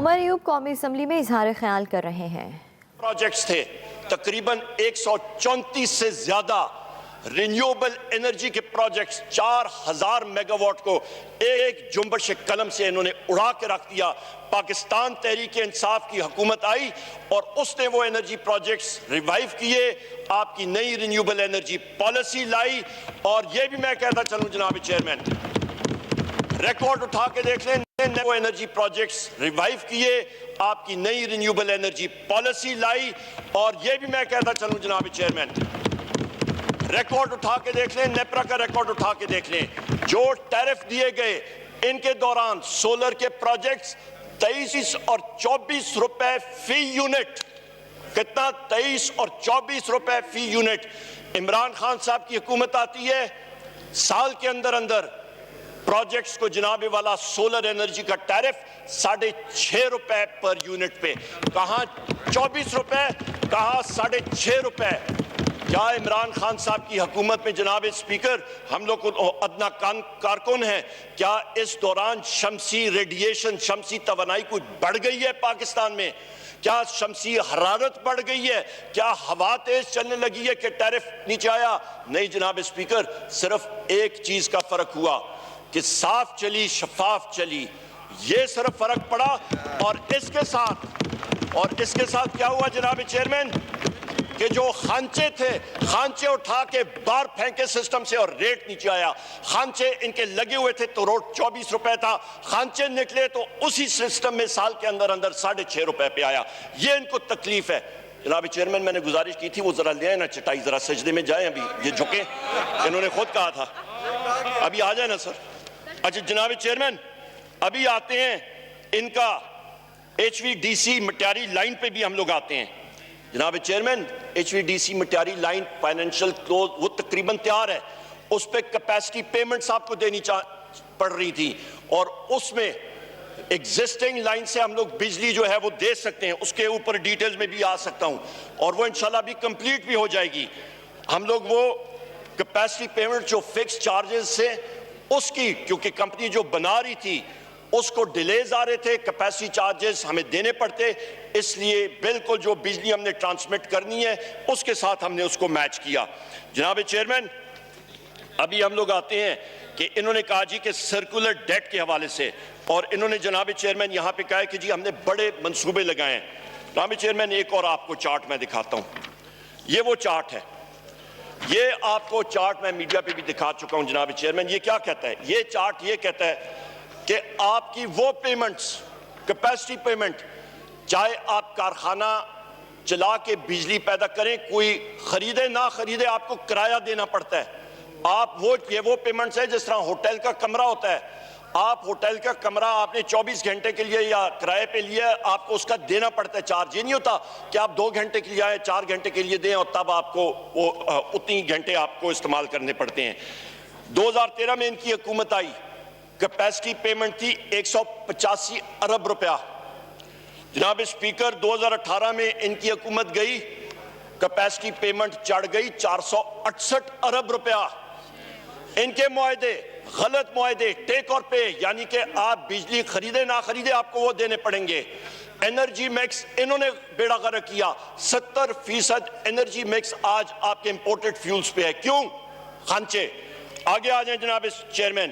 عمر ایوب قومی اسمبلی میں اظہار خیال کر رہے ہیں۔ پروجیکٹس تھے تقریباً 134 سے زیادہ رینیوبل انرجی کے پروجیکٹس 4000 میگا واٹ کو ایک جنبش قلم سے انہوں نے اڑا کے رکھ دیا۔ پاکستان تحریک انصاف کی حکومت آئی اور اس نے وہ انرجی پروجیکٹس ریوائیو کیے، آپ کی نئی رینیوبل انرجی پالیسی لائی۔ اور یہ بھی میں کہتا چلوں جناب چیئرمین، ریکارڈ اٹھا کے دیکھ لیں، وہ انرجی پروجیکٹس ریوائیو کیے، آپ کی نئی رینیوبل انرجی پالیسی لائی۔ اور یہ بھی میں کہتا چلوں جناب چیئرمین، ریکارڈ اٹھا کے دیکھ لیں، نیپرا کا ریکارڈ اٹھا کے دیکھ لیں، جو ٹیرف دیے گئے ان کے دوران سولر کے پروجیکٹس 23 اور 24 روپے فی یونٹ، کتنا 23 اور 24 روپے فی یونٹ۔ عمران خان صاحب کی حکومت آتی ہے، سال کے اندر اندر پروجیکٹس کو جناب والا سولر انرجی کا ٹیرف 6.5 روپے پر یونٹ پہ، کہاں 24 روپے، کہاں 6.5 روپے۔ کیا عمران خان صاحب کی حکومت میں جناب اسپیکر ہم لوگ ادنا کارکن ہیں، کیا اس دوران شمسی ریڈیشن، شمسی توانائی کوئی بڑھ گئی ہے پاکستان میں؟ کیا شمسی حرارت بڑھ گئی ہے؟ کیا ہوا تیز چلنے لگی ہے کہ ٹیرف نیچے آیا؟ نہیں جناب اسپیکر، صرف ایک چیز کا فرق ہوا کہ صاف چلی، شفاف چلی، یہ صرف فرق پڑا۔ اور اس کے ساتھ کیا ہوا جناب چیئرمین کہ جو خانچے تھے، خانچے اٹھا کے باہر پھینکے سسٹم سے اور ریٹ نیچے آیا۔ خانچے ان کے لگے ہوئے تھے تو روٹ 24 روپے تھا، خانچے نکلے تو اسی سسٹم میں سال کے اندر 6.5 روپے پہ آیا۔ یہ ان کو تکلیف ہے۔ جناب چیئرمین میں نے گزارش کی تھی وہ ذرا لے آئے نا چٹائی، ذرا سجدے میں جائیں، ابھی یہ جھکیں، انہوں نے خود کہا تھا، ابھی آ جائیں نا سر۔ اچھا جناب چیئرمین، ابھی آتے ہیں ان کا H V D C Matiari line پہ بھی ہم لوگ آتے ہیں۔ جناب chairman, H V D C Matiari line financial close وہ تقریباً تیار ہے، اس پہ کیپیسٹی پیمنٹس آپ کو دینی پڑ رہی تھی، اور اس میں ایگزسٹنگ لائن سے ہم لوگ بجلی جو ہے وہ دے سکتے ہیں، اس کے اوپر ڈیٹیلز میں بھی آ سکتا ہوں، اور وہ انشاءاللہ بھی کمپلیٹ بھی ہو جائے گی۔ ہم لوگ وہ کیپیسٹی پیمنٹ جو فکس چارجز سے اس کی، کیونکہ کمپنی جو بنا رہی تھی اس کو ڈیلیز آ رہے تھے، کیپیسٹی چارجز ہمیں دینے پڑتے، اس لیے بالکل جو بجلی ہم نے ٹرانسمٹ کرنی ہے اس کے ساتھ ہم نے اس کو میچ کیا۔ جناب چیئرمین، ابھی ہم لوگ آتے ہیں کہ انہوں نے کہا جی کہ سرکولر ڈیٹ کے حوالے سے، اور انہوں نے جناب چیئرمین یہاں پہ کہا ہے کہ جی ہم نے بڑے منصوبے لگائے ہیں۔ جناب چیئرمین، ایک اور آپ کو چارٹ میں دکھاتا ہوں، یہ وہ چارٹ ہے، یہ آپ کو چارٹ میں میڈیا پہ بھی دکھا چکا ہوں جناب چیئرمین۔ یہ کیا کہتا ہے؟ یہ چارٹ یہ کہتا ہے کہ آپ کی وہ پیمنٹس، کیپیسٹی پیمنٹ، چاہے آپ کارخانہ چلا کے بجلی پیدا کریں، کوئی خریدے نہ خریدے، آپ کو کرایہ دینا پڑتا ہے۔ یہ وہ پیمنٹس ہے جس طرح ہوٹل کا کمرہ ہوتا ہے، آپ ہوٹل کا کمرہ آپ نے 24 گھنٹے کے لیے یا کرائے پہ لیا ہے، آپ کو اس کا دینا پڑتا ہے چارج۔ یہ نہیں ہوتا کہ آپ 2 گھنٹے کے لیے آئے، 4 گھنٹے کے لیے دیں اور تب آپ کو وہ اتنی گھنٹے آپ کو استعمال کرنے پڑتے ہیں۔ 2013 میں ان کی حکومت آئی، کیپیسٹی پیمنٹ تھی 185 ارب روپیہ۔ جناب اسپیکر، 2018 میں ان کی حکومت گئی، کیپیسٹی پیمنٹ چڑھ گئی 468 ارب روپیہ۔ ان کے معاہدے غلط معاہدے، ٹیک اور پے، یعنی کہ آپ بجلی خریدے نہ خریدے آپ کو وہ دینے پڑیں گے۔ انرجی میکس انہوں نے بیڑا غرق کیا، 70% انرجی میکس آج آپ کے امپورٹڈ فیولز پہ ہے۔ کیوں؟ خانچے۔ آگے آ جائیں جناب چیئرمین،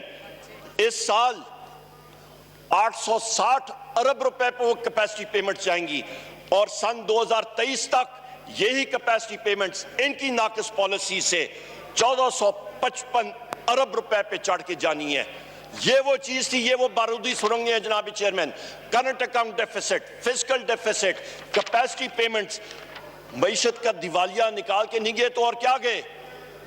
اس سال 860 ارب روپے پہ وہ کیپیسٹی پیمنٹ جائیں گی، اور سن 2023 تک یہی کیپیسٹی پیمنٹس ان کی ناقص پالیسی سے 1455 ارب روپے پہ چڑھ کے جانی ہے۔ یہ وہ چیز تھی، یہ وہ بارودی سرنگیں ہیں جناب chairman. Current account deficit, fiscal deficits, capacity payments, معیشت کا دیوالیہ نکال کے نہیں گئے تو اور کیا گئے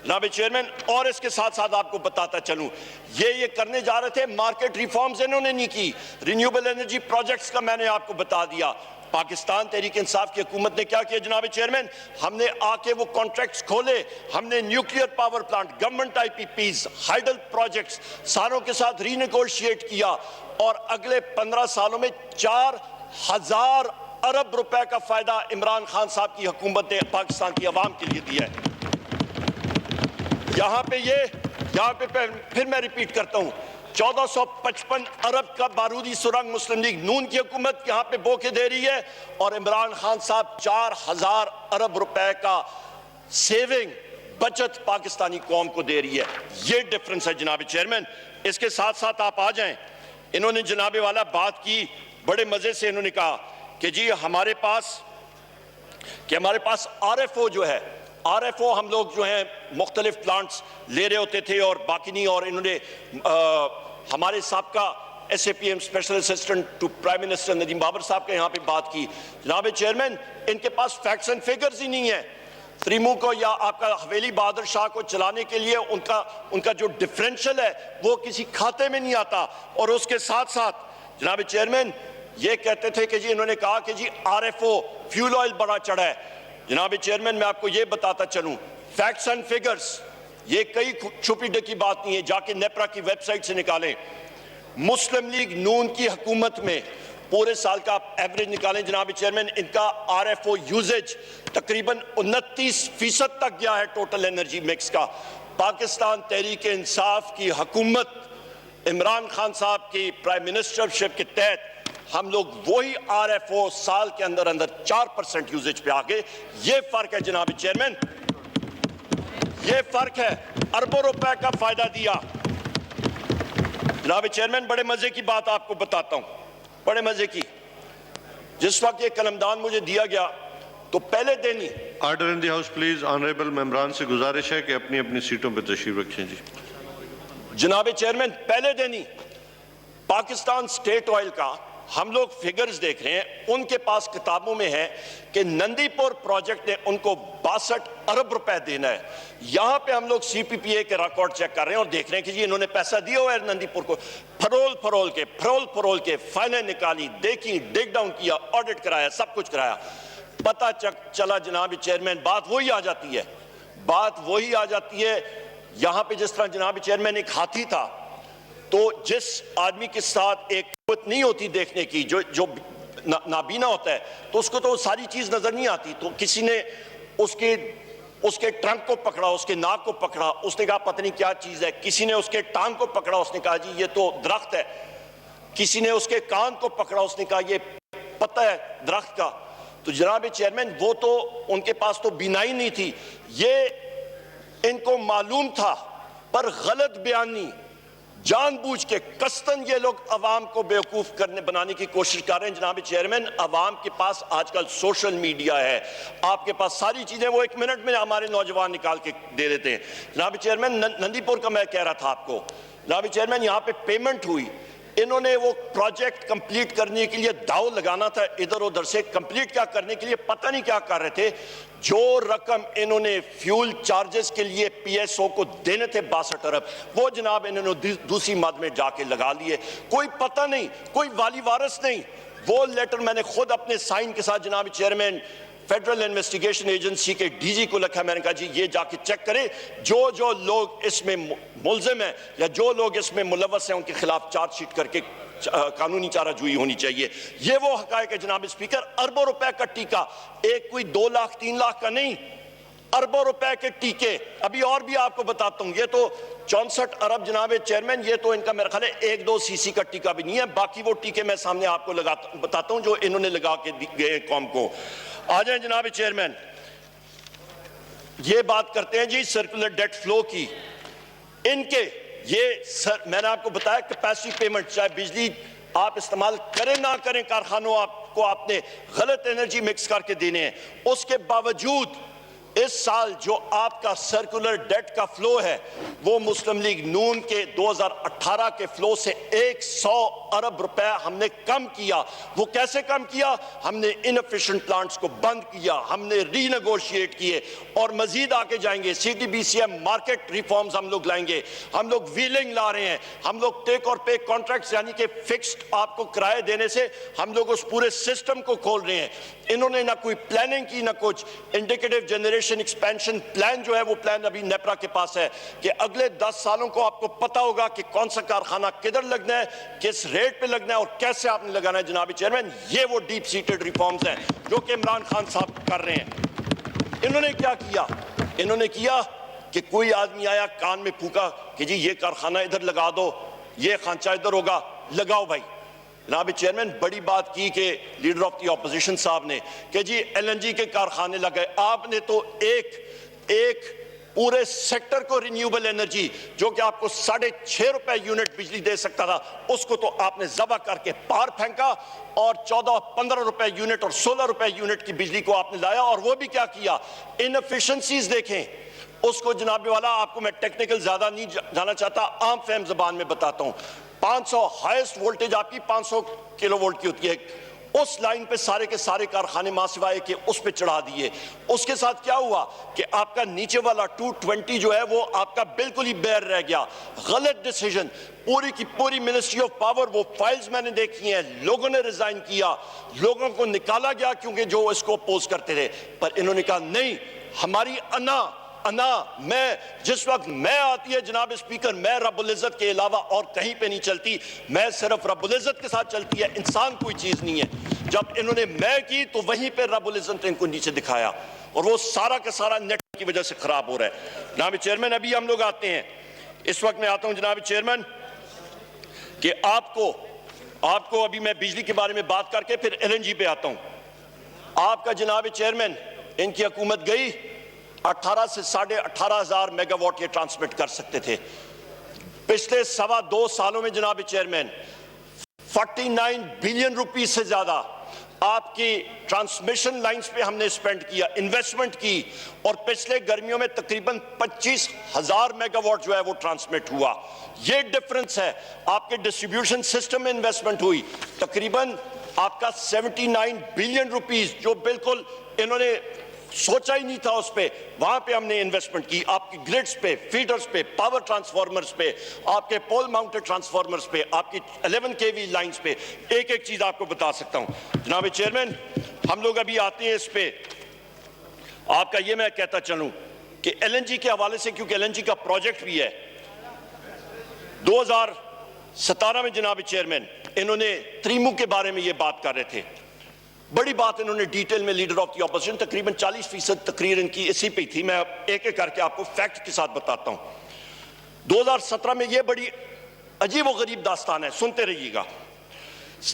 جناب چیئرمین؟ اور اس کے ساتھ ساتھ آپ کو بتاتا چلوں، یہ کرنے جا رہے تھے، مارکیٹ ریفارمز انہوں نے نہیں کی، رینیوبل انرجی پروجیکٹس کا میں نے آپ کو بتا دیا۔ پاکستان تحریک انصاف کی حکومت نے کیا کیا جناب چیئرمین؟ ہم نے آ کے وہ کانٹریکٹس کھولے، ہم نے نیوکلیئر پاور پلانٹ، گورنمنٹ آئی پی پیز، ہائیڈل پروجیکٹس ساروں کے ساتھ ری نیگوشیٹ کیا، اور اگلے 15 سالوں میں 4000 ارب روپے کا فائدہ عمران خان صاحب کی حکومت نے پاکستان کی عوام کے لیے دیا ہے۔ یہاں پہ پھر میں ریپیٹ کرتا ہوں، 1455 अरब का बारूदी सुरंग मुस्लिम लीग नून की हुकूमत यहाँ पे बो के दे रही है, और इमरान खान साहब 4000 अरब रुपए का सेविंग बचत पाकिस्तानी कौम को दे रही है। ये डिफरेंस है जनाब चेयरमैन। इसके साथ साथ आप आ जाएं, इन्होंने जनाबे वाला बात की, बड़े मजे से इन्होंने कहा कि जी हमारे पास RFO जो है, RFO हम लोग जो हैं मुख्तलिफ प्लांट्स ले रहे होते थे और बाकी नहीं, और इन्होंने हमारे साबका SAPM special assistant to prime minister Nadeem Babar साहब के यहाँ पे बात की। जनाब चेयरमैन, इनके पास फैक्ट्स एंड फिगर्स ही नहीं है। त्रिमू को या आपका हवेली बहादुर शाह को चलाने के लिए उनका जो डिफरेंशियल है वो किसी खाते में नहीं आता। और उसके साथ साथ जनाब चेयरमैन ये कहते थे कि जी इन्होंने कहा कि जी RFO फ्यूल ऑयल बड़ा चढ़ा है। जनाब चेयरमैन मैं आपको ये बताता चलूं, फैक्ट्स एंड फिगर्स ये कई छुपी ढकी बात नहीं है, जाके नेपरा की वेबसाइट से निकालें। मुस्लिम लीग नून की हुकूमत में पूरे साल का आप एवरेज निकालें जनाब चेयरमैन, इनका RFO यूजेज तकरीबन 29% तक गया है टोटल एनर्जी मिक्स का। पाकिस्तान तहरीक इंसाफ की हुकूमत इमरान खान साहब की प्राइम मिनिस्टरशिप के तहत हम लोग वही RFO साल के अंदर 4% यूजेज पे आ गए। ये फर्क है जनाब चेयरमैन, ये फर्क है। अरबों रुपए का फायदा दिया। जनाब चेयरमैन बड़े मजे की बात आपको बताता हूं, बड़े मजे की। जिस वक्त ये कलमदान मुझे दिया गया तो पहले दिन ही order in the house please. Honourable मेंबरान से गुजारिश है कि अपनी अपनी सीटों पर तशरीफ रखें जी। जनाब चेयरमैन पहले दिन ही पाकिस्तान स्टेट ऑयल का हम लोग फिगर्स देख रहे हैं, उनके पास किताबों में है कि नंदीपुर प्रोजेक्ट ने उनको 62 अरब रुपए देना है। यहां पे हम लोग CPPA के रिकॉर्ड चेक कर रहे हैं और देख रहे हैं कि जी इन्होंने पैसा दिया हुआ है नंदीपुर को। फरोल के फाइलें निकाली, देखी, डिग डाउन किया, ऑडिट कराया, सब कुछ कराया। पता चला जनाब चेयरमैन बात वही आ जाती है। यहां पे जिस तरह जनाब चेयरमैन एक हाथी था, तो जिस आदमी के साथ एक कुवत नहीं होती देखने की, जो नाबीना होता है, तो उसको तो सारी चीज नजर नहीं आती। तो किसी ने उसके ट्रंक को पकड़ा, उसके नाक को पकड़ा, उसने कहा पता नहीं क्या चीज है। किसी ने उसके टांग को पकड़ा, उसने कहा जी ये तो दरख्त है। किसी ने उसके कान को पकड़ा, उसने कहा ये पत्ता है दरख्त का। तो जनाब चेयरमैन वो तो उनके पास तो बीनाई नहीं थी, ये इनको मालूम था, पर गलत बयानी जानबूझ के कस्तन ये लोग अवाम को बेवकूफ बनाने की कोशिश कर रहे हैं। जनाब चेयरमैन अवाम के पास आजकल सोशल मीडिया है, आपके पास सारी चीजें वो 1 मिनट में हमारे नौजवान निकाल के दे देते हैं। जनाब चेयरमैन नंदीपुर का मैं कह रहा था आपको, जनाब चेयरमैन यहाँ पे पेमेंट हुई, इन्होंने वो प्रोजेक्ट कंप्लीट करने के लिए दाव लगाना था इधर उधर से, कंप्लीट क्या करने के लिए पता नहीं क्या कर रहे थे। जो रकम इन्होंने फ्यूल चार्जेस के लिए PSO को देने थे 62 अरब, वो जनाब इन्होंने दूसरी मद में जाके लगा लिए। कोई पता नहीं, कोई वाली वारस नहीं। वो लेटर मैंने खुद अपने साइन के साथ जनाब चेयरमैन फेडरल इन्वेस्टिगेशन एजेंसी के DG को लिखा। मैंने कहा जी ये जाके चेक करें, जो लोग इसमें मुल्जिम हैं या जो लोग इसमें मुलव्वस हैं उनके खिलाफ चार्जशीट करके कानूनी चाराजोई होनी चाहिए। ये वो हकायक है जनाब स्पीकर। अरबों रुपए का टीका, एक कोई 2 लाख 3 लाख का नहीं, अरबों रुपए के टीके। अभी और भी आपको बताता हूं, ये तो 64 अरब जनाब चेयरमैन, ये तो इनका मेरा ख्याल है 1-2 CC का टीका भी नहीं है। बाकी वो टीके मैं सामने आपको बताता हूं जो इन्होंने लगा के गए कौम को। आ जाए जनाब चेयरमैन, ये बात करते हैं जी सर्कुलर डेट फ्लो की। इनके मैंने आपको बताया कैपेसिटी पेमेंट, चाहे बिजली आप इस्तेमाल करें ना करें, कारखानों आपको आपने गलत एनर्जी मिक्स करके देने हैं। उसके बावजूद इस साल जो आपका सर्कुलर डेट का फ्लो है वो मुस्लिम लीग नून के 2018 के फ्लो से 100 अरब रुपए हमने कम किया। वो कैसे कम किया? हमने इनएफिशिएंट प्लांट्स को बंद किया, हमने रीनेगोशिएट किए और मजीद आके जाएंगे। CTBCM मार्केट रिफॉर्म्स हम लोग लाएंगे, हम लोग व्हीलिंग ला रहे हैं, हम लोग टेक और पे कॉन्ट्रैक्ट्स यानी कि फिक्स्ड आपको किराए देने से हम लोग उस पूरे सिस्टम को खोल रहे हैं। इन्होंने ना कोई प्लानिंग की ना कुछ। इंडिकेटिव जनरेशन एक्सपेंशन प्लान जो है वो प्लान अभी नेपरा के पास है कि अगले 10 सालों को आपको पता होगा कि कौन सा कारखाना किधर लगना है, किस रेट पे लगना है और कैसे आपने लगाना है। जनाब चेयरमैन ये वो डीप सीटेड रिफॉर्म्स हैं जो कि इमरान खान साहब कर रहे हैं। इन्होंने क्या किया? इन्होंने किया कि कोई आदमी आया कान में फूका कि जी ये कारखाना इधर लगा दो, ये खांचा इधर होगा, लगाओ भाई। जनाब चेयरमैन, बड़ी बात की कि लीडर ऑफ द ऑपोजिशन साहब ने कि जी एलएनजी के कारखाने लगे। आपने तो एक पूरे सेक्टर को रिन्यूएबल एनर्जी जो कि आपको 6.5 रुपए यूनिट बिजली दे सकता था, उसको तो आपने ज़बा करके पार फेंका और 14-15 रुपए यूनिट और 16 रुपए यूनिट की बिजली को आपने लाया। और वो भी क्या किया, इनएफिशिएंसीज देखें उसको। जनाब वाला, आपको मैं टेक्निकल ज्यादा नहीं जाना चाहता, आम फहम जबान में बताता हूं। 500 हाईएस्ट वोल्टेज आपकी 500 किलो वोल्ट की होती है, उस लाइन पे सारे के सारे कारखाने मासिवाए के उस पे चढ़ा दिए। उसके साथ क्या हुआ कि आपका नीचे वाला 220 जो है वो आपका बिल्कुल ही बेर रह गया। गलत डिसीजन, पूरी की पूरी मिनिस्ट्री ऑफ पावर, वो फाइल्स मैंने देखी हैं, लोगों ने रिजाइन किया, लोगों को निकाला गया क्योंकि जो इसको अपोज करते थे। पर इन्होंने कहा नहीं, हमारी अना मैं जिस वक्त मैं आती है जनाब स्पीकर, मैं रब्बुल इज्जत के अलावा और कहीं पे नहीं चलती, मैं सिर्फ रब्बुल इज्जत के साथ चलती है, इंसान कोई चीज नहीं है। जब इन्होंने मैं की तो वहीं पे रब्बुल इज्जत ने इनको नीचे दिखाया और वो सारा का सारा नेट की वजह से खराब हो रहा है। जनाब चेयरमैन, अभी हम लोग आते हैं, इस वक्त मैं आता हूं जनाब चेयरमैन कि आपको अभी मैं बिजली के बारे में बात करके फिर एलएनजी पे आता हूं। आपका जनाब चेयरमैन, इनकी हुकूमत गई, 18 से 18,500 मेगावाट ये ट्रांसमिट कर सकते थे। पिछले 2.25 सालों में जनाब चेयरमैन 49 बिलियन रुपीस से ज्यादा आपकी ट्रांसमिशन लाइंस पे हमने स्पेंड किया, इन्वेस्टमेंट की, और पिछले गर्मियों में तकरीबन 25,000 मेगावाट जो है वो ट्रांसमिट हुआ। ये डिफरेंस है। आपके डिस्ट्रीब्यूशन सिस्टम में इन्वेस्टमेंट हुई तकरीबन आपका 79 बिलियन रुपीस, जो बिल्कुल इन्होंने सोचा ही नहीं था उस पे, वहां पे हमने इन्वेस्टमेंट की। आपकी ग्रिड्स पे, फीडर्स पे, पावर ट्रांसफार्मर्स पे, आपके पोल माउंटेड ट्रांसफार्मर्स पे, आपकी 11 केवी लाइंस पे, एक एक चीज आपको बता सकता हूं। जनाब चेयरमैन, हम लोग अभी आते हैं इस पे, आपका ये मैं कहता चलूं कि एलएनजी के हवाले से, क्योंकि एलएनजी का प्रोजेक्ट भी है, 2017 में जनाब चेयरमैन इन्होंने त्रिमू के बारे में ये बात कर रहे थे। बड़ी बात इन्होंने डिटेल में, लीडर ऑफ द ऑपोजिशन, तकरीबन 40% तकरीर इनकी इसी पे थी। मैं एक एक करके आपको फैक्ट के साथ बताता हूं। 2017 में ये बड़ी अजीब व गरीब दास्तान है, सुनते रहिएगा।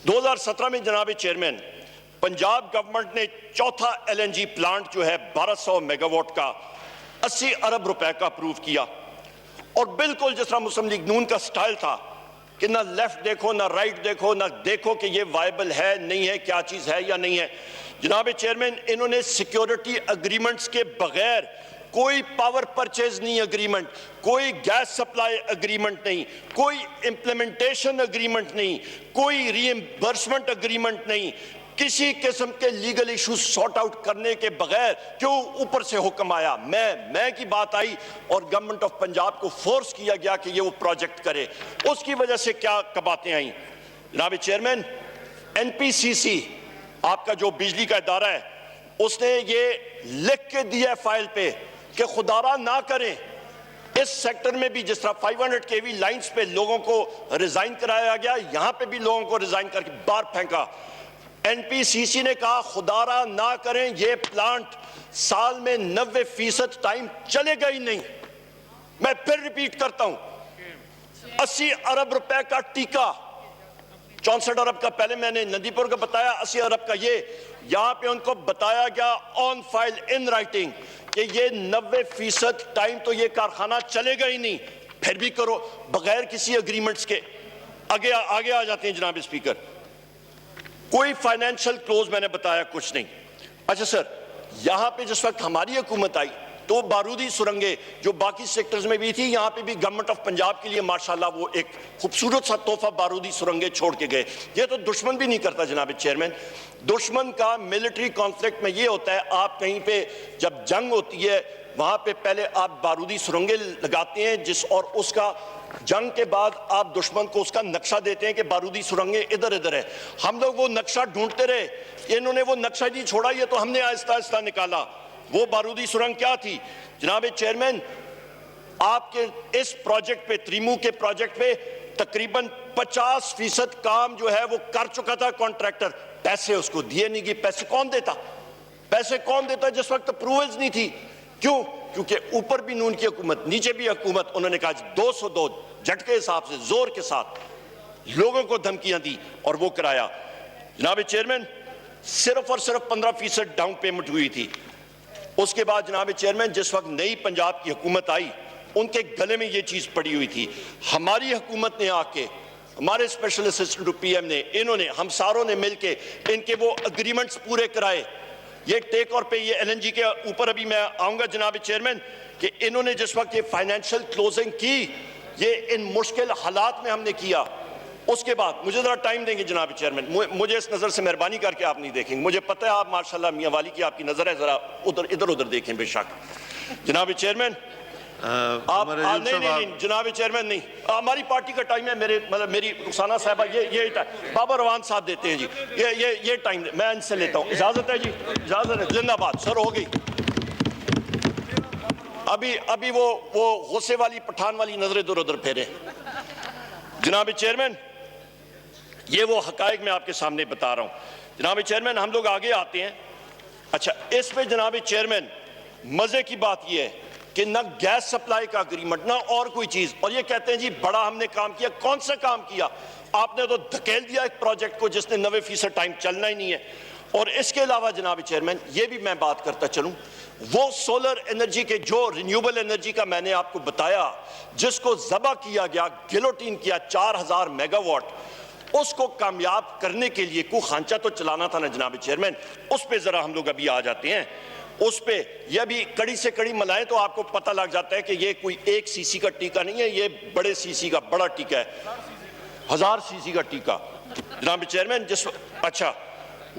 2017 में जनाब चेयरमैन पंजाब गवर्नमेंट ने चौथा एलएनजी प्लांट जो है 1200 मेगावाट का 80 अरब रुपए का अप्रूव किया। और बिल्कुल जिस तरह मुस्लिम लीग नून का स्टाइल था कि ना लेफ्ट देखो ना राइट देखो, ना देखो कि ये वायबल है नहीं है, क्या चीज है या नहीं है। जनाब चेयरमैन, इन्होंने सिक्योरिटी एग्रीमेंट्स के बगैर कोई पावर परचेज नहीं एग्रीमेंट, कोई गैस सप्लाई एग्रीमेंट नहीं, कोई इंप्लीमेंटेशन एग्रीमेंट नहीं, कोई रीइंबर्समेंट एग्रीमेंट नहीं, किसी किस्म के लीगल इश्यूज सॉर्ट आउट करने के बगैर क्यों ऊपर से हुक्म आया, मैं की बात आई और गवर्नमेंट ऑफ पंजाब को फोर्स किया गया कि ये वो प्रोजेक्ट करे। उसकी वजह से क्या कबातें आई। जनाब चेयरमैन, एनपीसीसी आपका जो बिजली का इदारा है, उसने ये लिख के दिया फाइल पे कि खुदारा ना करें इस सेक्टर में भी, जिस तरह 500 केवी लाइंस पे लोगों को रिजाइन कराया गया, यहां पे भी लोगों को रिजाइन करके बाहर फेंका। एनपीसीसी ने कहा खुदारा ना करें, ये प्लांट साल में 90% टाइम चलेगा ही नहीं। मैं फिर रिपीट करता हूं, 80 अरब रुपए का टीका, 64 अरब का पहले मैंने नंदीपुर का बताया, 80 अरब का ये, यहां पे उनको बताया गया ऑन फाइल इन राइटिंग कि ये 90% टाइम तो ये कारखाना चलेगा ही नहीं, फिर भी करो बगैर किसी एग्रीमेंट्स के। आगे आ जाते हैं जनाब स्पीकर, कोई फाइनेंशियल क्लोज मैंने बताया कुछ नहीं। अच्छा सर, यहां पे जिस वक्त हमारी हुकूमत आई तो बारूदी सुरंगें जो बाकी सेक्टर्स में भी थी, यहां पे भी गवर्नमेंट ऑफ पंजाब के लिए माशाल्लाह वो एक खूबसूरत सा तोहफा बारूदी सुरंगें छोड़ के गए। ये तो दुश्मन भी नहीं करता जनाब चेयरमैन। दुश्मन का मिलिट्री कॉन्फ्लिक्ट में ये होता है, आप कहीं पे जब जंग होती है वहां पे पहले आप बारूदी सुरंगें लगाते हैं, जिस और उसका जंग के बाद आप दुश्मन को उसका नक्शा देते हैं कि बारूदी सुरंगें इधर इधर है। हम लोग वो नक्शा ढूंढते रहे, इन्होंने वो नक्शा नहीं छोड़ा, ये तो हमने आहिस्ता आहिस्ता निकाला। वो बारूदी सुरंग क्या थी जनाब चेयरमैन, आपके इस प्रोजेक्ट पे, त्रिमू के प्रोजेक्ट पे तकरीबन 50% काम जो है वो कर चुका था कॉन्ट्रैक्टर, पैसे उसको दिए नहीं गए। पैसे कौन देता जिस वक्त अप्रूवल्स नहीं थी। क्यों? क्योंकि ऊपर भी नून की हुकूमत, नीचे भी हुकूमत, उन्होंने कहा 200 दो, झटके हिसाब से जोर के साथ लोगों को धमकियां दी और वो कराया। जनाब चेयरमैन, सिर्फ और सिर्फ 15% डाउन पेमेंट हुई थी। उसके बाद जनाब चेयरमैन जिस वक्त नई पंजाब की हुकूमत आई, उनके गले में ये चीज पड़ी हुई थी। हमारी हुकूमत ने आके, हमारे स्पेशल असिस्टेंट टू पीएम ने, इन्होंने, हम सारों ने मिलके इनके वो एग्रीमेंट्स पूरे कराए। ये टेक और पे, ये एलएनजी के ऊपर अभी मैं आऊंगा जनाब चेयरमैन, कि इन्होंने जिस वक्त ये फाइनेंशियल क्लोजिंग की, ये इन मुश्किल हालात में हमने किया। उसके बाद मुझे जरा टाइम देंगे जनाब चेयरमैन, मुझे इस नज़र से मेहरबानी करके आप नहीं देखेंगे, मुझे पता है आप माशाल्लाह मियां वाली की आपकी नज़र है, जरा उधर इधर उधर देखें बेशक। जनाब चेयरमैन आप नहीं जनाब चेयरमैन नहीं, हमारी पार्टी का टाइम है, मेरे मतलब मेरी रुखसाना साहबा ये टाइम बाबा रवान साहब देते हैं जी, ये टाइम मैं इनसे लेता हूँ। इजाजत है जी, इजाजत है। जिंदाबाद सर, हो गई। अभी वो गुस्से वाली पठान वाली नजरें इधर उधर फेरे। जनाब चेयरमैन, ये वो हकायक मैं आपके सामने बता रहा हूं। जनाब चेयरमैन, हम लोग आगे आते हैं। अच्छा, इस पे जनाब चेयरमैन मजे की बात ये है कि ना गैस सप्लाई का एग्रीमेंट, ना और कोई चीज, और ये कहते हैं जी बड़ा हमने काम किया। कौन सा काम किया? आपने तो धकेल दिया एक प्रोजेक्ट को जिसने 90% टाइम चलना ही नहीं है। और इसके अलावा जनाब चेयरमैन, ये भी मैं बात करता चलूं, वो सोलर एनर्जी के, जो रिन्यूएबल एनर्जी का मैंने आपको बताया, जिसको ज़बा किया गया, गिलोटीन किया 4000 मेगावाट, उसको कामयाब करने के लिए कोई खांचा तो चलाना था ना जनाब चेयरमैन। उस पे जरा हम लोग अभी आ जाते हैं। उस पे यह भी कड़ी से कड़ी मलाएं तो आपको पता लग जाता है कि ये कोई 1 सीसी का टीका नहीं है, ये बड़े सीसी का बड़ा टीका है, 1000 सीसी का टीका जनाब चेयरमैन। अच्छा,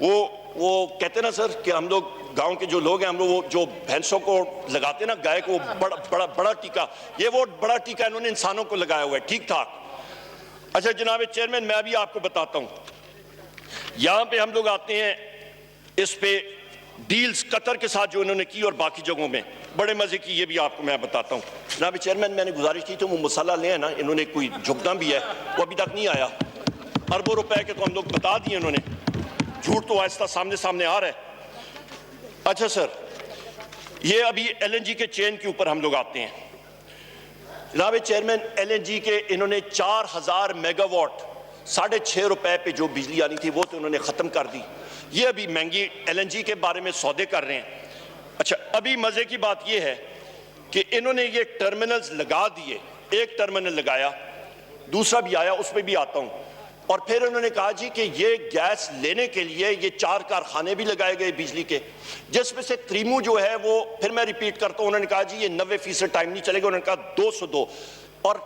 वो कहते ना सर कि हम लोग गांव के जो लोग हैं, हम लोग वो जो भैंसों को लगाते ना, गाय को, बड़ा टीका, ये वो बड़ा टीका इन्होंने इंसानों को लगाया हुआ है, ठीक ठाक। अच्छा जनाब चेयरमैन, मैं अभी आपको बताता हूं, यहां पे हम लोग आते हैं इस पे डील्स कतर के साथ जो इन्होंने की और बाकी जगहों में बड़े मजे की, ये भी आपको मैं बताता हूं। जनाब चेयरमैन, मैंने गुजारिश की तो वो मसाला ले ना, इन्होंने कोई झुकना भी है, वो अभी तक नहीं आया। अरबों रुपए के तो हम लोग बता दिए इन्होंने, झूठ तो आहिस्ता सामने आ रहा है। अच्छा सर, ये अभी एलएनजी के चेन के ऊपर हम लोग आते हैं। जनाब चेयरमैन, एलएनजी के इन्होंने 4000 मेगावाट 6.5 रुपए पे जो बिजली आनी थी वो तो उन्होंने खत्म कर दी। ये अभी महंगी एलएनजी के बारे में सौदे कर रहे हैं। अच्छा, अभी मजे की बात ये है कि इन्होंने ये टर्मिनल्स लगा दिए, एक टर्मिनल लगाया, दूसरा भी आया, उस पर भी आता हूं। और फिर उन्होंने कहा जी कि ये गैस लेने के लिए ये 4 कारखाने भी लगाए गए बिजली के, जिसमें से क्रीमू जो है वो, फिर मैं रिपीट करता हूं, उन्होंने कहा जी ये 90% टाइम नहीं चलेगा, उन्होंने कहा 202। और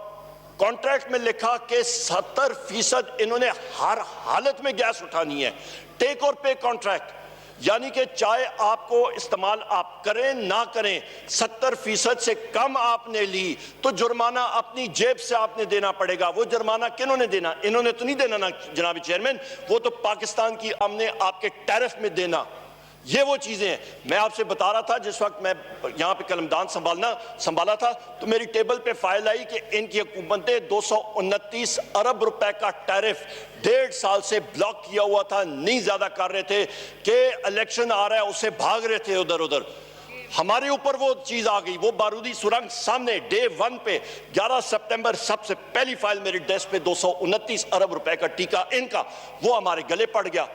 कॉन्ट्रैक्ट में लिखा कि 70% इन्होंने हर हालत में गैस उठानी है, टेक और पे कॉन्ट्रैक्ट, यानी कि चाहे आपको इस्तेमाल आप करें ना करें, 70% से कम आपने ली तो जुर्माना अपनी जेब से आपने देना पड़ेगा। वो जुर्माना किन्होंने देना? इन्होंने तो नहीं देना ना जनाब चेयरमैन, वो तो पाकिस्तान की हमने आपके टैरिफ में देना। ये वो चीजें हैं। मैं आपसे बता रहा था, जिस वक्त मैं यहाँ पे कलमदान संभाला था तो मेरी टेबल पे फाइल आई कि इनकी हुकूमत ने 229 अरब रुपए का टैरिफ 1.5 साल से ब्लॉक किया हुआ था, नहीं ज्यादा कर रहे थे कि इलेक्शन आ रहा है उससे भाग रहे थे उधर उधर। हमारे ऊपर वो चीज आ गई, वो बारूदी सुरंग सामने डे 1 पे 11 सितंबर सबसे पहली फाइल मेरे डेस्क पे 229 अरब रुपए का टीका इनका, वो हमारे गले पड़ गया।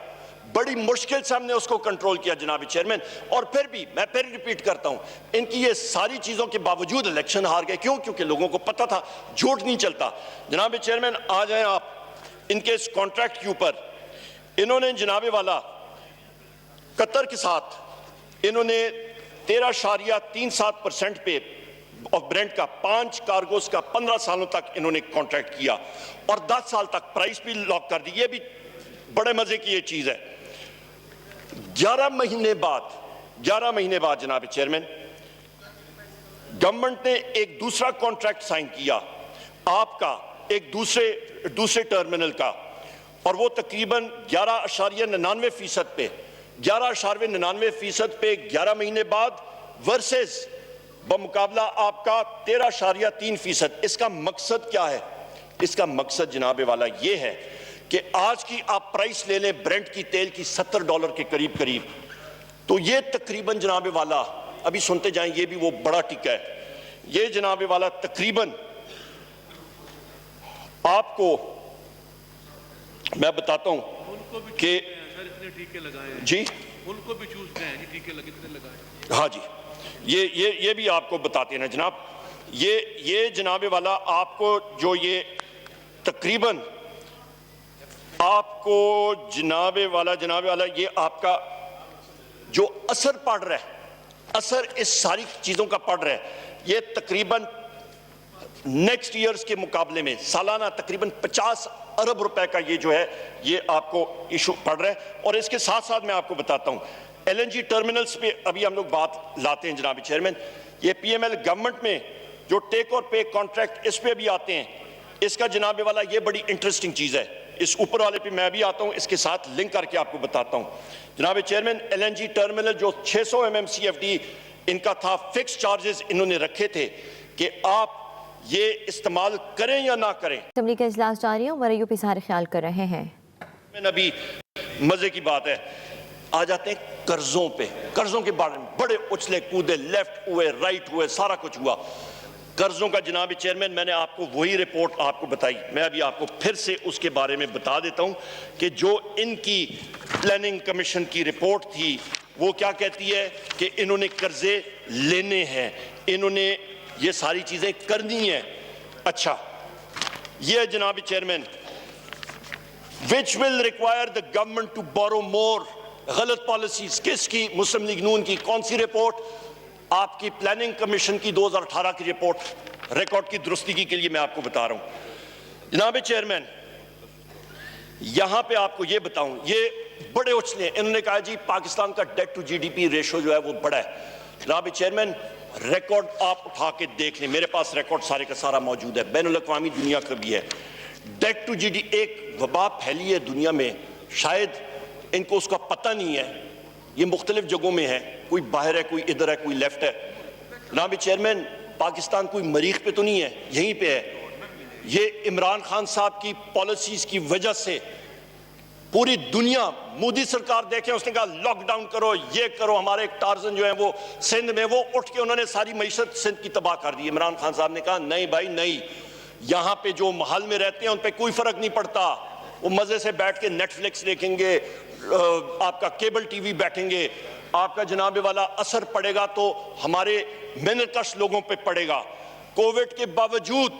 बड़ी मुश्किल से हमने उसको कंट्रोल किया जनाब चेयरमैन। और फिर भी मैं फिर रिपीट करता हूं, इनकी ये सारी चीजों के बावजूद इलेक्शन हार गए। क्यों? क्योंकि लोगों को पता था झूठ नहीं चलता। जनाब चेयरमैन, आ जाएं आप इनके इस कॉन्ट्रैक्ट के ऊपर। इन्होंने जनाबे वाला कतर के साथ इन्होंने 13.37% पे ऑफ ब्रेंट का 5 कार्गोस का 15 सालों तक इन्होंने कॉन्ट्रैक्ट किया और 10 साल तक प्राइस भी लॉक कर दी। ये भी बड़े मजे की ये चीज है। 11 महीने बाद जनाब चेयरमैन, गवर्नमेंट ने एक दूसरा कॉन्ट्रैक्ट साइन किया आपका एक दूसरे टर्मिनल का, और वो तकरीबन 11.99% पे 11.99% पे 11 महीने बाद वर्सेस बमुकाबला आपका 13.3%। इसका मकसद क्या है? इसका मकसद जनाबे वाला ये है कि आज की आप प्राइस ले लें ब्रेंट की तेल की $70 के करीब, तो ये तकरीबन जनाबे वाला, अभी सुनते जाएं, ये भी वो बड़ा टिका है, ये जनाबे वाला तकरीबन آپ کو میں بتاتا ہوں کہ جی ان کو بھی چوز کریں جی ٹیکے کتنے لگائیں. ہاں جی یہ بھی آپ کو بتاتے ہیں جناب. یہ جناب والا آپ کو جو یہ تقریباً آپ کو جناب والا یہ آپ کا جو اثر پڑ رہا ہے، اثر اس ساری چیزوں کا پڑ رہا ہے، یہ تقریباً نیکسٹ ایئرز کے مقابلے میں سالانہ تقریباً 50 ارب روپے کا یہ جو ہے یہ آپ کو ایشو پڑ رہا ہے. اور اس کے ساتھ ساتھ میں آپ کو بتاتا ہوں ایل این جی ٹرمینلز پہ ابھی ہم لوگ بات لاتے ہیں جناب چیئرمین. یہ پی ایم ایل گورنمنٹ میں جو ٹیک اور پے کانٹریکٹ اس پہ بھی آتے ہیں، اس کا جناب والا یہ بڑی انٹرسٹنگ چیز ہے. اس اوپر والے پہ میں بھی آتا ہوں، اس کے ساتھ لنک کر کے آپ کو بتاتا ہوں. جناب chairman L N G terminal جو 600 MMCFD ان کا تھا، فکس چارجز انہوں نے رکھے تھے کہ آپ یہ استعمال کریں یا نہ کریں. اسمبلی کا اجلاس جاری ہے، عمر ایوبی اظہار خیال کر رہے ہیں. ابھی مزے کی بات ہے، آ جاتے ہیں قرضوں پہ. قرضوں کے بارے میں بڑے اچھلے کودے، لیفٹ ہوئے رائٹ ہوئے، سارا کچھ ہوا. قرضوں کا جناب چیئرمین میں نے آپ کو وہی رپورٹ آپ کو بتائی، میں ابھی آپ کو پھر سے اس کے بارے میں بتا دیتا ہوں کہ جو ان کی پلاننگ کمیشن کی رپورٹ تھی وہ کیا کہتی ہے کہ انہوں نے قرضے لینے ہیں، انہوں نے یہ ساری چیزیں کرنی ہیں. اچھا یہ جناب chairman which will require the government to borrow more. غلط پالیسیز کس کی؟ مسلم لیگ نون کی. کون سی رپورٹ؟ آپ کی پلاننگ کمیشن کی 2018 کی رپورٹ. ریکارڈ کی درستگی کے لیے میں آپ کو بتا رہا ہوں جناب چیئرمین. یہاں پہ آپ کو یہ بتاؤں، یہ بڑے اچھلے ہیں. انہوں نے کہا جی پاکستان کا debt to G D P ratio جو ہے وہ بڑا ہے. جناب چیئرمین ریکارڈ آپ اٹھا کے دیکھ لیں، میرے پاس ریکارڈ سارے کا سارا موجود ہے، بین الاقوامی دنیا کا بھی ہے. ڈیٹ ٹو جی ڈی ایک وبا پھیلی ہے دنیا میں، شاید ان کو اس کا پتہ نہیں ہے. یہ مختلف جگہوں میں ہے، کوئی باہر ہے، کوئی ادھر ہے، کوئی لیفٹ ہے. جناب چیئرمین پاکستان کوئی مریخ پہ تو نہیں ہے، یہیں پہ ہے. یہ عمران خان صاحب کی پالیسیز کی وجہ سے پوری دنیا، مودی سرکار دیکھیں اس نے کہا لاک ڈاؤن کرو، یہ کرو. ہمارے ایک ٹارزن جو ہیں وہ سندھ میں، وہ اٹھ کے انہوں نے ساری معیشت سندھ کی تباہ کر دی. عمران خان صاحب نے کہا نہیں بھائی نہیں، یہاں پہ جو محل میں رہتے ہیں ان پہ کوئی فرق نہیں پڑتا. وہ مزے سے بیٹھ کے نیٹ فلکس دیکھیں گے، آپ کا کیبل ٹی وی بیٹھیں گے. آپ کا جناب والا اثر پڑے گا تو ہمارے محنت کش لوگوں پہ پڑے گا. کووڈ کے باوجود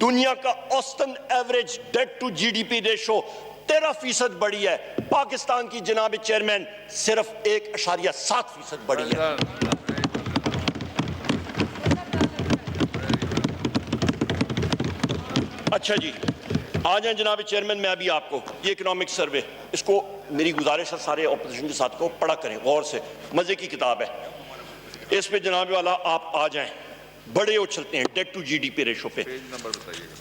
دنیا کا اوسطن average debt to G D P ratio 13% بڑھی ہے. پاکستان کی جناب چیئرمین صرف 1.7% بڑھی ہے. اچھا جی آ جائیں جناب چیئرمین. میں ابھی آپ کو یہ اکنامک سروے، اس کو میری گزارش ہے سارے اپوزیشن کے ساتھ کو پڑھا کریں غور سے، مزے کی کتاب ہے. اس پہ جناب والا آپ آ جائیں. بڑے اچھلتے ہیں debt to G D P ratio پہ.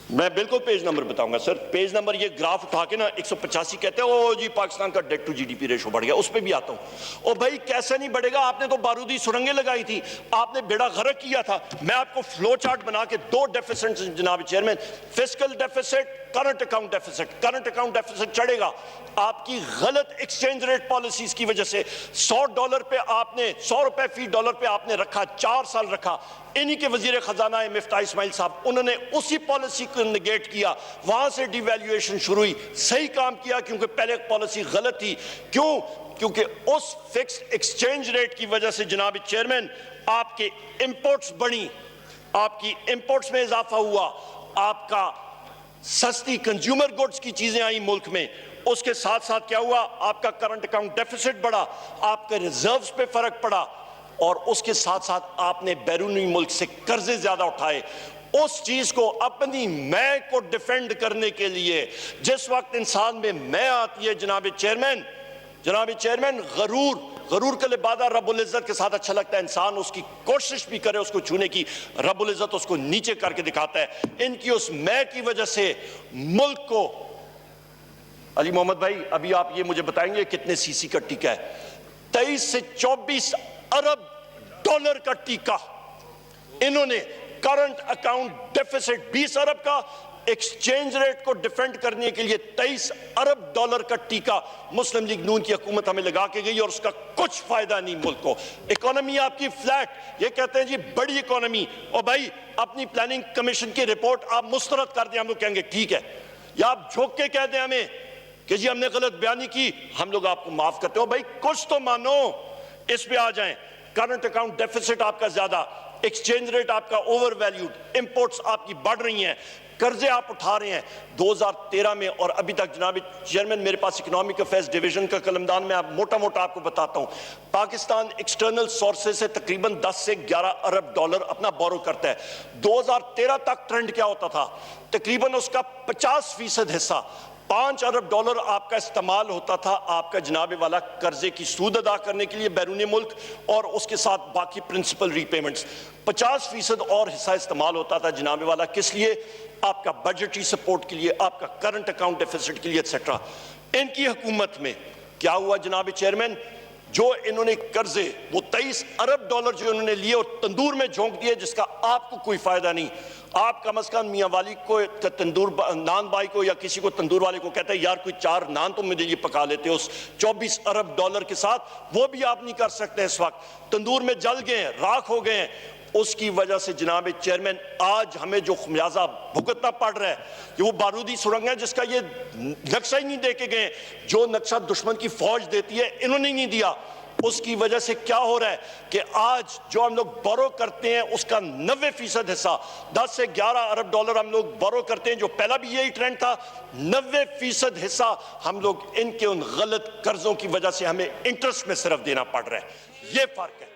میں بالکل پیج نمبر بتاؤں گا سر. پیج نمبر یہ گراف اٹھا کے نا 185 کہتے ہیں او جی پاکستان کا debt to G D P ratio بڑھ گیا، اس پہ بھی آتا ہوں. او بھائی کیسے نہیں بڑھے گا؟ آپ نے تو بارودی سرنگیں لگائی تھی، آپ نے بیڑا غرق کیا تھا. میں آپ کو فلو چارٹ بنا کے 2 ڈیفیسٹ جناب chairman, fiscal deficits, current account deficit. Current account deficit چڑھے گا آپ کی غلط ایکسچینج ریٹ پالیسیز کی وجہ سے. $100 پہ آپ نے $100 فی ڈالر پہ آپ نے رکھا، 4 سال رکھا. انہی کے وزیر خزانہ ہے مفتاح اسماعیل صاحب، انہوں نے اسی پالیسی کو نگیٹ کیا، وہاں سے ڈی ویلیویشن شروع ہوئی. صحیح کام کیا کیونکہ پہلے پالیسی غلط تھی. کیوں؟ کیونکہ اس فکس ایکسچینج ریٹ کی وجہ سے جناب چیئرمین آپ کے امپورٹس بڑھی، آپ کی امپورٹس میں اضافہ ہوا، آپ کا سستی کنزیومر گڈز کی چیزیں آئیں ملک میں. اس کے ساتھ ساتھ کیا ہوا؟ آپ کا کرنٹ اکاؤنٹ ڈیفیسٹ بڑھا، آپ کے ریزروز پہ فرق پڑا، اور اس کے ساتھ ساتھ آپ نے بیرونی ملک سے قرضے زیادہ اٹھائے. اس چیز کو اپنی میں کو ڈیفینڈ کرنے کے لیے جس وقت انسان میں میں آتی ہے جناب چیئرمین غرور کا لبادہ رب العزت کے ساتھ اچھا لگتا ہے. انسان اس کی کوشش بھی کرے اس کو چھونے کی، رب العزت اس کو نیچے کر کے دکھاتا ہے. ان کی اس میں کی وجہ سے ملک کو، علی محمد بھائی ابھی آپ یہ مجھے بتائیں گے کتنے سی سی کا ٹیکہ ہے؟ 23 سے 24 ارب ڈالر کا ٹیکہ انہوں نے. کرنٹ اکاؤنٹ ڈیفیسٹ 20 ارب کا، ایکسچینج ریٹ کو ڈیفینڈ کرنے کے لیے 23 ارب ڈالر کا ٹیکہ مسلم لیگ نون کی حکومت ہمیں لگا کے گئی اور اس کا کچھ فائدہ نہیں ملک کو. اکانومی آپ کی فلیٹ, یہ کہتے ہیں جی بڑی اکانومی, اور بھائی اپنی پلاننگ کمیشن کی رپورٹ آپ مسترد کر دیں, ہم لوگ کہیں گے ٹھیک ہے, یا آپ جھوک کے کہہ دیں ہمیں کہ جی ہم نے غلط بیانی کی, ہم لوگ آپ کو معاف کرتے ہو. بھائی کچھ تو مانو, اس پہ آ جائیں. کرنٹ اکاؤنٹ ڈیفیسٹ آپ کا زیادہ, ایکسچینج ریٹ آپ کا اوور ویلیوڈ, امپورٹس آپ کی بڑھ رہی ہیں, قرضے آپ اٹھا رہے ہیں 2013 میں اور ابھی تک. جناب چیئرمین میرے پاس اکنامک افیئرز ڈویژن کا قلمدان میں موٹا موٹا آپ کو بتاتا ہوں. پاکستان ایکسٹرنل سورسز سے تقریباً 10 سے 11 ارب ڈالر اپنا بورو کرتا ہے. 2013 تک ٹرینڈ کیا ہوتا تھا, تقریباً اس کا 50% حصہ 5 ارب ڈالر آپ کا استعمال ہوتا تھا آپ کا جناب والا قرضے کی سود ادا کرنے کے لیے بیرون ملک, اور اس کے ساتھ باقی پرنسپل ری پیمنٹس. 50% اور حصہ استعمال ہوتا تھا جناب والا کس لیے, آپ کا بجٹری سپورٹ کے لیے, آپ کا کرنٹ اکاؤنٹ ڈیفیسٹ کے لیے ایٹسیٹرا. ان کی حکومت میں کیا ہوا جناب چیئرمین, جو انہوں نے قرضے وہ 23 ارب ڈالر جو انہوں نے لیے اور تندور میں جھونک دیے جس کا آپ کو کوئی فائدہ نہیں. آپ کم از کم میاں والی کو تندور نان بائی کو یا کسی کو تندور والے کو کہتے ہیں یار کوئی 4 نان تم مجھے یہ پکا لیتے ہو اس 24 ارب ڈالر کے ساتھ, وہ بھی آپ نہیں کر سکتے. اس وقت تندور میں جل گئے ہیں, راکھ ہو گئے ہیں. اس کی وجہ سے جناب چیئرمین آج ہمیں جو خمیازہ بھگتنا پڑ رہا ہے کہ وہ بارودی سرنگ ہے جس کا یہ نقشہ ہی نہیں دے کے گئے, جو نقشہ دشمن کی فوج دیتی ہے انہوں نے نہیں دیا. اس کی وجہ سے کیا ہو رہا ہے کہ آج جو ہم لوگ بورو کرتے ہیں اس کا 90% حصہ 10 سے 11 ارب ڈالر ہم لوگ بورو کرتے ہیں, جو پہلا بھی یہی ٹرینڈ تھا. 90% حصہ ہم لوگ ان کے ان غلط قرضوں کی وجہ سے ہمیں انٹرسٹ میں صرف دینا پڑ رہا ہے. یہ فرق ہے.